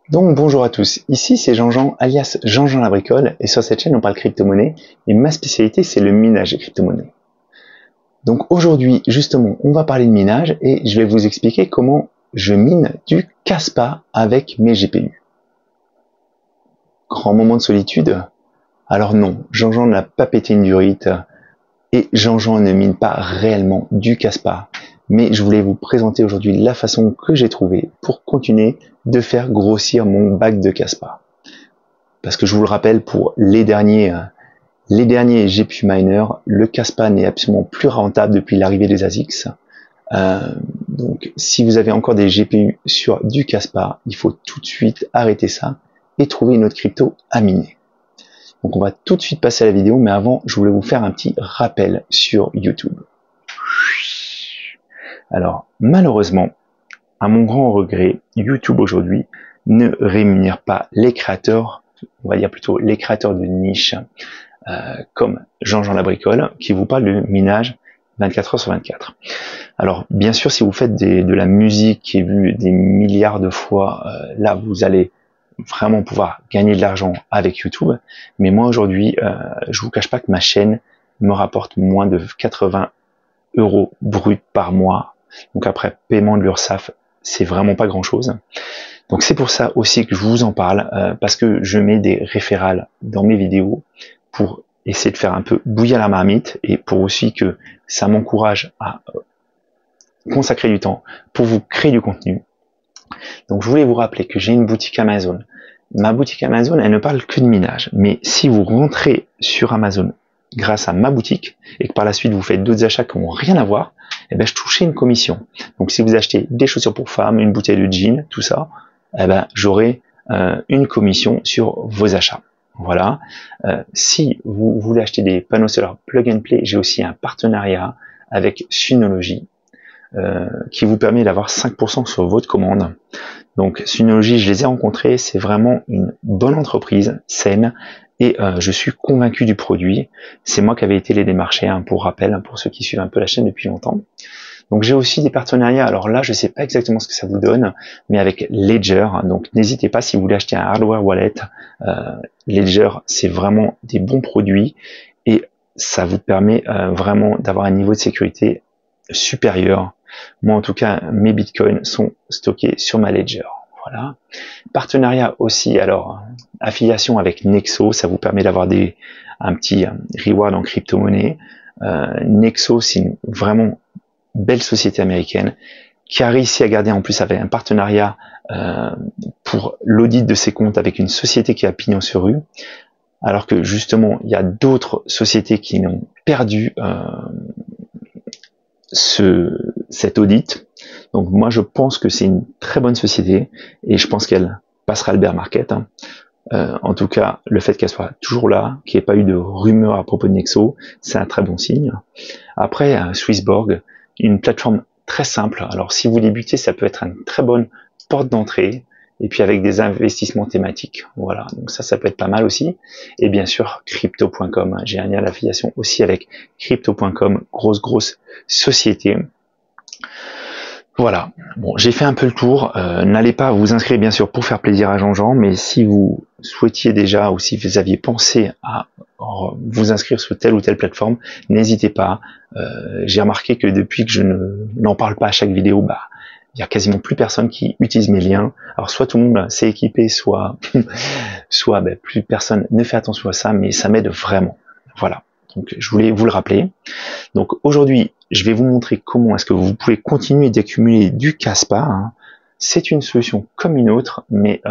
Donc bonjour à tous, ici c'est Jean-Jean alias Jean-Jean la bricole et sur cette chaîne on parle crypto-monnaie et ma spécialité c'est le minage des crypto-monnaies. Donc aujourd'hui justement on va parler de minage et je vais vous expliquer comment je mine du Kaspa avec mes GPU. Grand moment de solitude? Alors non, Jean-Jean n'a pas pété une durite et Jean-Jean ne mine pas réellement du Kaspa. Mais je voulais vous présenter aujourd'hui la façon que j'ai trouvée pour continuer de faire grossir mon bac de Kaspa. Parce que je vous le rappelle, pour les derniers GPU miners, le Kaspa n'est absolument plus rentable depuis l'arrivée des ASICs. Donc si vous avez encore des GPU sur du Kaspa, il faut tout de suite arrêter ça et trouver une autre crypto à miner. Donc on va tout de suite passer à la vidéo, mais avant, je voulais vous faire un petit rappel sur YouTube. Alors, malheureusement, à mon grand regret, YouTube aujourd'hui ne rémunère pas les créateurs, on va dire plutôt les créateurs de niche, comme Jean-Jean la bricole, qui vous parle de minage 24 heures sur 24. Alors, bien sûr, si vous faites de la musique qui est vue des milliards de fois, là, vous allez vraiment pouvoir gagner de l'argent avec YouTube. Mais moi, aujourd'hui, je vous cache pas que ma chaîne me rapporte moins de 80 € brut par mois. Donc après paiement de l'URSSAF, c'est vraiment pas grand chose. Donc c'est pour ça aussi que je vous en parle, parce que je mets des référals dans mes vidéos pour essayer de faire un peu bouillir la marmite et pour aussi que ça m'encourage à consacrer du temps pour vous créer du contenu. Donc je voulais vous rappeler que j'ai une boutique Amazon. Ma boutique Amazon, elle ne parle que de minage. Mais si vous rentrez sur Amazon grâce à ma boutique et que par la suite vous faites d'autres achats qui n'ont rien à voir, eh ben, je toucherai une commission. Donc si vous achetez des chaussures pour femmes, une bouteille de jean, tout ça, eh ben, j'aurai une commission sur vos achats. Voilà. Si vous voulez acheter des panneaux solaires plug and play, j'ai aussi un partenariat avec Synology qui vous permet d'avoir 5% sur votre commande. Donc Synology, je les ai rencontrés, c'est vraiment une bonne entreprise, saine, et je suis convaincu du produit. C'est moi qui avais été les démarcher, pour rappel, pour ceux qui suivent un peu la chaîne depuis longtemps. Donc j'ai aussi des partenariats, alors là je sais pas exactement ce que ça vous donne, mais avec Ledger, donc n'hésitez pas si vous voulez acheter un hardware wallet, Ledger c'est vraiment des bons produits, et ça vous permet vraiment d'avoir un niveau de sécurité supérieur. Moi en tout cas mes bitcoins sont stockés sur ma Ledger. Voilà. Partenariat aussi, alors affiliation avec Nexo, ça vous permet d'avoir un petit reward en crypto-monnaie. Nexo c'est une vraiment belle société américaine qui a réussi à garder en plus avec un partenariat pour l'audit de ses comptes avec une société qui a pignon sur rue, alors que justement il y a d'autres sociétés qui ont perdu cet audit. Donc moi je pense que c'est une très bonne société et je pense qu'elle passera le bear market. En tout cas, le fait qu'elle soit toujours là, qu'il n'y ait pas eu de rumeurs à propos de Nexo, c'est un très bon signe. Après, Swissborg, une plateforme très simple. Alors si vous débutez, ça peut être une très bonne porte d'entrée, et puis avec des investissements thématiques. Voilà, donc ça peut être pas mal aussi. Et bien sûr, crypto.com. J'ai un lien d'affiliation aussi avec crypto.com, grosse société. Voilà, bon, j'ai fait un peu le tour. N'allez pas vous inscrire bien sûr pour faire plaisir à Jean-Jean, mais si vous souhaitiez déjà ou si vous aviez pensé à vous inscrire sur telle ou telle plateforme, n'hésitez pas. J'ai remarqué que depuis que je n'en parle pas à chaque vidéo, il y a quasiment plus personne qui utilise mes liens. Alors soit tout le monde s'est équipé, soit plus personne ne fait attention à ça, mais ça m'aide vraiment. Voilà, donc je voulais vous le rappeler. Donc aujourd'hui, je vais vous montrer comment est-ce que vous pouvez continuer d'accumuler du Kaspa. C'est une solution comme une autre, mais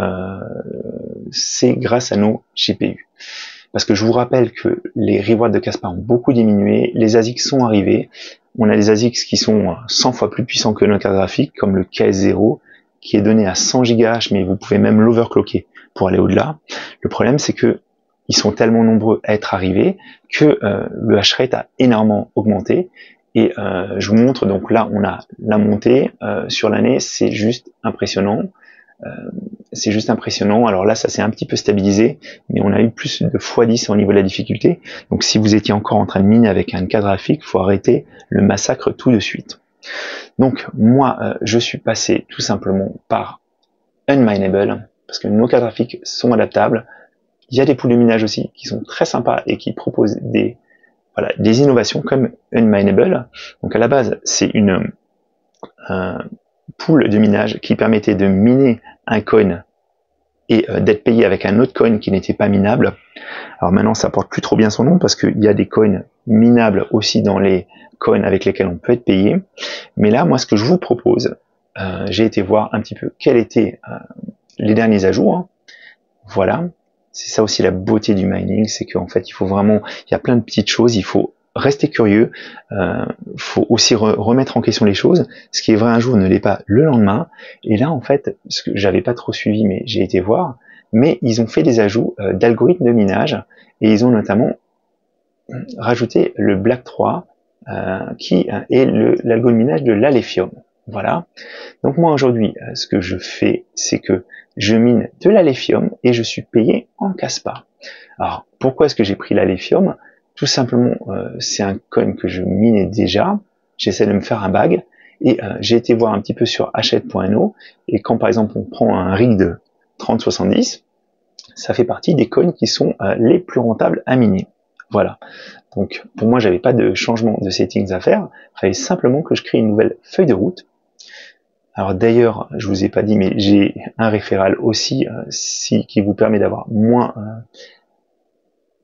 c'est grâce à nos GPU. Parce que je vous rappelle que les rewards de Kaspa ont beaucoup diminué, les ASICs sont arrivés. On a des ASICs qui sont 100 fois plus puissants que notre carte graphique, comme le KS0, qui est donné à 100 GHz, mais vous pouvez même l'overclocker pour aller au-delà. Le problème, c'est que ils sont tellement nombreux à être arrivés que le hash rate a énormément augmenté. Et je vous montre, donc là on a la montée sur l'année, c'est juste impressionnant. Alors là ça s'est un petit peu stabilisé, mais on a eu plus de x10 au niveau de la difficulté. Donc si vous étiez encore en train de miner avec un cadre graphique, il faut arrêter le massacre tout de suite. Donc moi je suis passé tout simplement par Unminable. parce que nos cartes graphiques sont adaptables. Il y a des poules de minage aussi qui sont très sympas et qui proposent des innovations comme Unmineable. Donc à la base, c'est une pool de minage qui permettait de miner un coin et d'être payé avec un autre coin qui n'était pas minable. Alors maintenant, ça porte plus trop bien son nom parce qu'il y a des coins minables aussi dans les coins avec lesquels on peut être payé. Mais là, moi, ce que je vous propose, j'ai été voir un petit peu quels étaient les derniers ajouts. Hein. Voilà. C'est ça aussi la beauté du mining, c'est qu'en fait, il faut vraiment, il y a plein de petites choses, il faut rester curieux, faut aussi remettre en question les choses. Ce qui est vrai un jour ne l'est pas le lendemain. Et là, en fait, ce que j'avais pas trop suivi, mais j'ai été voir, mais ils ont fait des ajouts d'algorithmes de minage et ils ont notamment rajouté le Black 3 qui est l'algo de minage de l'Alephium. Voilà. Donc moi aujourd'hui, ce que je fais, c'est que je mine de l'Alephium et je suis payé en Kaspa. Alors pourquoi est-ce que j'ai pris l'Alephium? Tout simplement, c'est un coin que je minais déjà. J'essaie de me faire un bag et j'ai été voir un petit peu sur hachette.no et quand par exemple on prend un rig de 3070, ça fait partie des coins qui sont les plus rentables à miner. Voilà. Donc pour moi, j'avais pas de changement de settings à faire. Il fallait simplement que je crée une nouvelle feuille de route. Alors d'ailleurs, je vous ai pas dit, mais j'ai un référal aussi qui vous permet d'avoir moins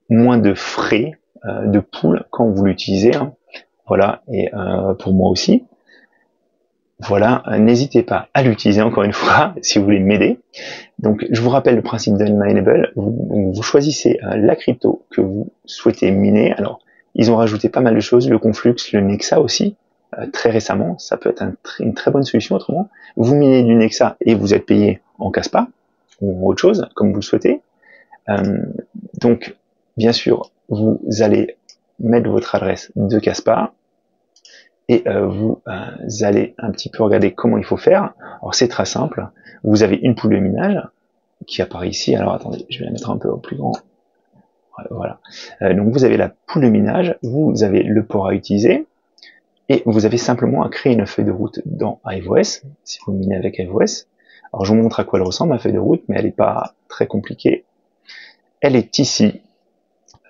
de frais de pool quand vous l'utilisez. Hein. Voilà, et pour moi aussi. Voilà, n'hésitez pas à l'utiliser encore une fois si vous voulez m'aider. Donc je vous rappelle le principe d'Unmineable. Vous choisissez la crypto que vous souhaitez miner. Alors ils ont rajouté pas mal de choses, le Conflux, le Nexa aussi. Très récemment, ça peut être une très bonne solution autrement. Vous minez du Nexa et vous êtes payé en Kaspa ou autre chose, comme vous le souhaitez. Donc, bien sûr, vous allez mettre votre adresse de Kaspa et vous allez un petit peu regarder comment il faut faire. Alors, c'est très simple. Vous avez une poule de minage qui apparaît ici. Alors, attendez, je vais la mettre un peu au plus grand. Voilà. Donc, vous avez la poule de minage, vous avez le port à utiliser. Et vous avez simplement à créer une feuille de route dans HiveOS, si vous minez avec HiveOS. Alors je vous montre à quoi elle ressemble, ma feuille de route, mais elle n'est pas très compliquée. Elle est ici.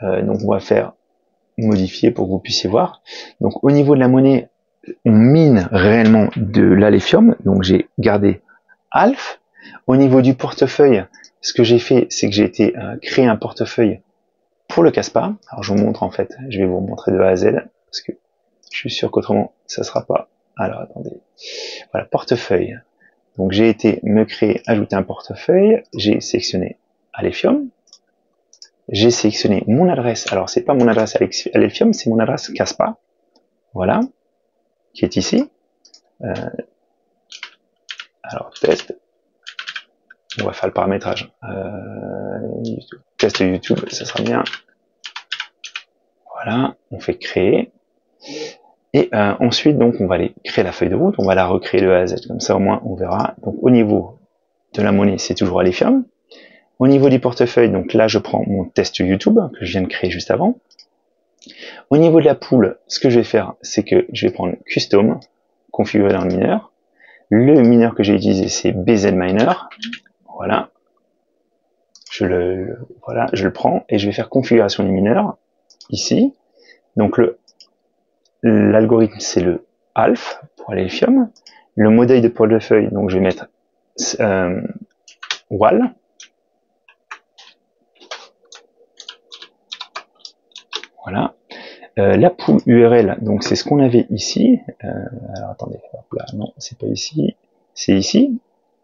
Donc on va faire modifier pour que vous puissiez voir. Donc au niveau de la monnaie, on mine réellement de l'Alephium. Donc j'ai gardé Alph. Au niveau du portefeuille, ce que j'ai fait, c'est que j'ai été créer un portefeuille pour le Kaspa. Alors je vous montre en fait, je vais vous montrer de A à Z, parce que je suis sûr qu'autrement, ça sera pas. Alors, attendez. Voilà, portefeuille. Donc, j'ai été me créer, ajouter un portefeuille. J'ai sélectionné Alephium. J'ai sélectionné mon adresse. Alors, c'est pas mon adresse Alephium, c'est mon adresse Kaspa. Voilà. Qui est ici. Alors, test. On va faire le paramétrage. Test YouTube, ça sera bien. Voilà. On fait créer. Et ensuite, donc, on va aller créer la feuille de route, on va la recréer de A à Z, comme ça au moins on verra. Donc au niveau de la monnaie, c'est toujours Alephium. Au niveau du portefeuille, donc là je prends mon test YouTube que je viens de créer juste avant. Au niveau de la pool, ce que je vais faire, c'est que je vais prendre Custom, configurer dans le mineur. Le mineur que j'ai utilisé, c'est BZMiner. Voilà. Je le prends et je vais faire configuration du mineur ici. Donc l'algorithme, c'est le ALF pour Alephium. Le modèle de portefeuille, donc je vais mettre WAL. Voilà. La pool URL, donc c'est ce qu'on avait ici. Alors attendez, hop là, non, c'est pas ici, c'est ici.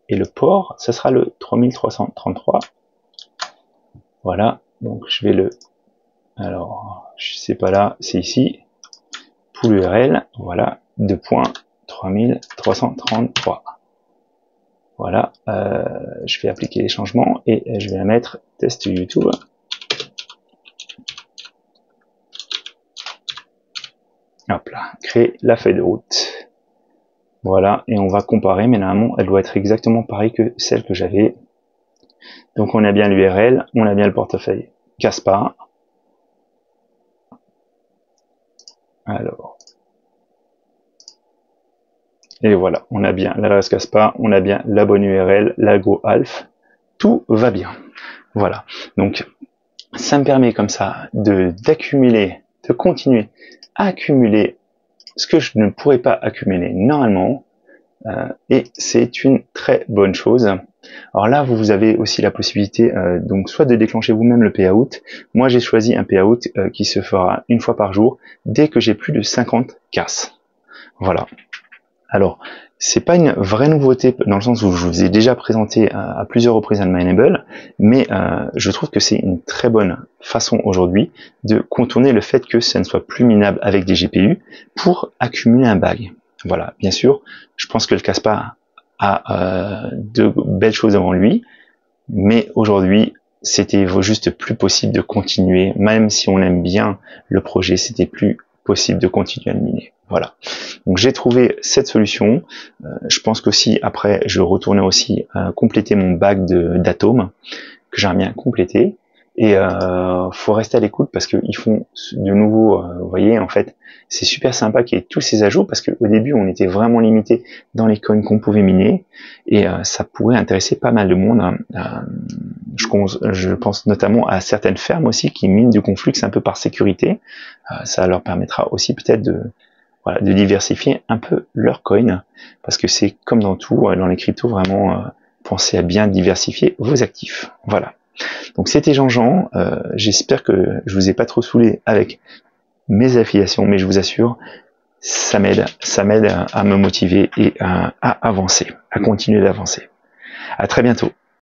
Et le port, ça sera le 3333. Voilà, donc je vais le... Alors, je sais pas là, c'est ici. Pool URL, voilà, 2.3333. Voilà, je vais appliquer les changements et je vais la mettre test YouTube. Hop là, créer la feuille de route. Voilà, et on va comparer, mais normalement, elle doit être exactement pareille que celle que j'avais. Donc on a bien l'URL, on a bien le portefeuille Kaspa. Alors. Et voilà, on a bien l'adresse Kaspa, on a bien la bonne URL, l'algo Alf. tout va bien. Voilà, donc ça me permet comme ça d'accumuler, de continuer à accumuler ce que je ne pourrais pas accumuler normalement, et c'est une très bonne chose. Alors là, vous avez aussi la possibilité donc soit de déclencher vous-même le payout. Moi, j'ai choisi un payout qui se fera une fois par jour dès que j'ai plus de 50 CAS. Voilà. Alors, c'est pas une vraie nouveauté dans le sens où je vous ai déjà présenté à plusieurs reprises Unmineable, mais je trouve que c'est une très bonne façon aujourd'hui de contourner le fait que ça ne soit plus minable avec des GPU pour accumuler un bag. Voilà, bien sûr, je pense que le Casspa a de belles choses devant lui, mais aujourd'hui, c'était juste plus possible de continuer, même si on aime bien le projet, c'était plus possible de continuer à le miner. Voilà. Donc j'ai trouvé cette solution. Je pense qu'aussi après, je retournais aussi compléter mon bag d'atomes que j'aimerais bien compléter. Et faut rester à l'écoute parce qu'ils font de nouveau, vous voyez, en fait, c'est super sympa qu'il y ait tous ces ajouts parce qu'au début, on était vraiment limité dans les coins qu'on pouvait miner et ça pourrait intéresser pas mal de monde. Je pense notamment à certaines fermes aussi qui minent du Conflux un peu par sécurité. Ça leur permettra aussi peut-être de diversifier un peu leur coin parce que c'est comme dans tout, dans les cryptos, vraiment pensez à bien diversifier vos actifs. Voilà. Donc c'était Jean-Jean, j'espère que je vous ai pas trop saoulé avec mes affiliations, mais je vous assure, ça m'aide à me motiver et à avancer, à continuer d'avancer. À très bientôt.